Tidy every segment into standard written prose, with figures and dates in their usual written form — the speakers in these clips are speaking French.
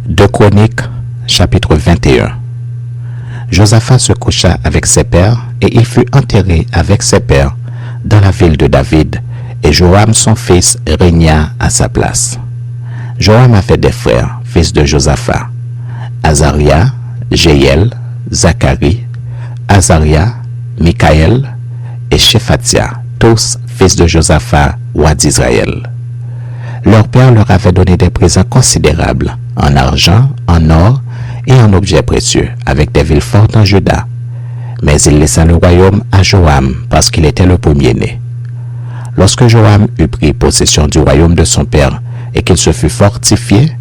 2 Chroniques, chapitre 21. Josaphat se coucha avec ses pères, et il fut enterré avec ses pères dans la ville de David, et Joram son fils régna à sa place. Joram avait des frères, fils de Josaphat: Azaria, Jéhiel, Zacharie, Azaria, Mikaël et Shephatia, tous fils de Josaphat, roi d'Israël. Leur père leur avait donné des présents considérables, en argent, en or et en objets précieux, avec des villes fortes en Juda. Mais il laissa le royaume à Joram, parce qu'il était le premier-né. Lorsque Joram eut pris possession du royaume de son père, et qu'il se fut fortifié,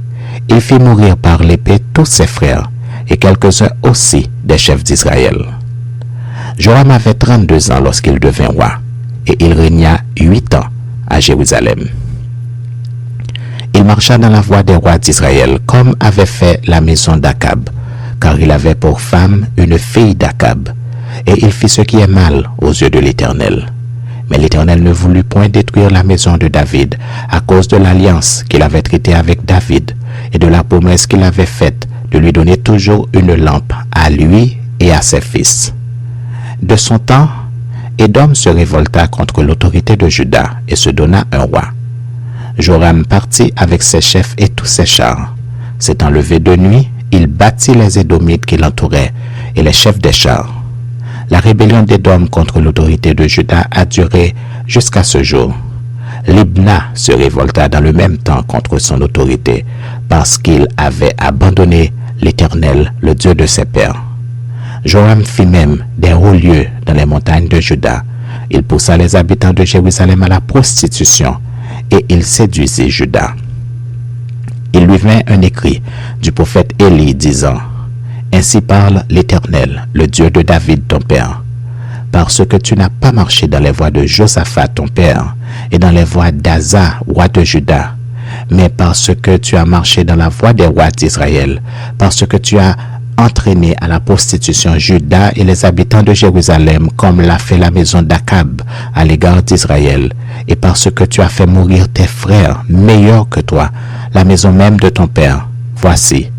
il fit mourir par l'épée tous ses frères, et quelques-uns aussi des chefs d'Israël. Joram avait 32 ans lorsqu'il devint roi, et il régna 8 ans à Jérusalem. Il marcha dans la voie des rois d'Israël, comme avait fait la maison d'Akab, car il avait pour femme une fille d'Akab, et il fit ce qui est mal aux yeux de l'Éternel. Mais l'Éternel ne voulut point détruire la maison de David à cause de l'alliance qu'il avait traitée avec David et de la promesse qu'il avait faite de lui donner toujours une lampe à lui et à ses fils. De son temps, Édom se révolta contre l'autorité de Juda et se donna un roi. Joram partit avec ses chefs et tous ses chars. S'étant levé de nuit, il battit les Édomites qui l'entouraient et les chefs des chars. La rébellion d'Édom contre l'autorité de Juda a duré jusqu'à ce jour. Libna se révolta dans le même temps contre son autorité parce qu'il avait abandonné l'Éternel, le Dieu de ses pères. Joram fit même des hauts lieux dans les montagnes de Juda. Il poussa les habitants de Jérusalem à la prostitution et il séduisit Juda. Il lui vint un écrit du prophète Élie disant: Ainsi parle l'Éternel, le Dieu de David ton père. Parce que tu n'as pas marché dans les voies de Josaphat ton père et dans les voies d'Asa, roi de Juda, mais parce que tu as marché dans la voie des rois d'Israël, parce que tu as entraîné à la prostitution Juda et les habitants de Jérusalem, comme l'a fait la maison d'Akab à l'égard d'Israël, et parce que tu as fait mourir tes frères meilleurs que toi, la maison même de ton père. Voici,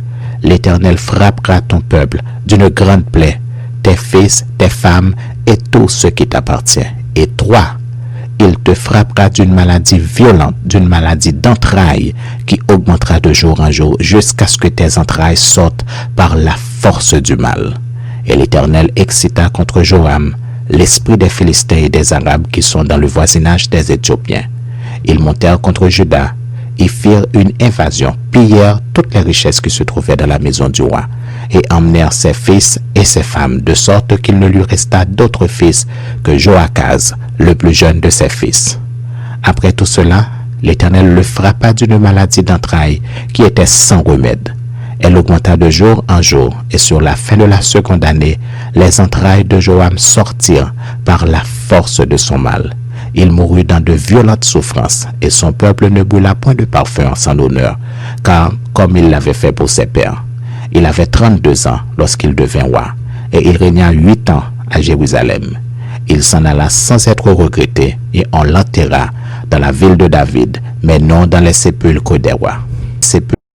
l'Éternel frappera ton peuple d'une grande plaie, tes fils, tes femmes et tout ce qui t'appartient. Et toi, il te frappera d'une maladie violente, d'une maladie d'entrailles qui augmentera de jour en jour jusqu'à ce que tes entrailles sortent par la force du mal. Et l'Éternel excita contre Joram l'esprit des Philistins et des Arabes qui sont dans le voisinage des Éthiopiens. Ils montèrent contre Juda, ils firent une invasion, pillèrent toutes les richesses qui se trouvaient dans la maison du roi, et emmenèrent ses fils et ses femmes, de sorte qu'il ne lui resta d'autre fils que Joachaz, le plus jeune de ses fils. Après tout cela, l'Éternel le frappa d'une maladie d'entrailles qui était sans remède. Elle augmenta de jour en jour, et sur la fin de la seconde année, les entrailles de Joram sortirent par la force de son mal. Il mourut dans de violentes souffrances, et son peuple ne brûla point de parfum en son honneur, car comme il l'avait fait pour ses pères. Il avait 32 ans lorsqu'il devint roi, et il régna 8 ans à Jérusalem. Il s'en alla sans être regretté, et on l'enterra dans la ville de David, mais non dans les sépulcres des rois.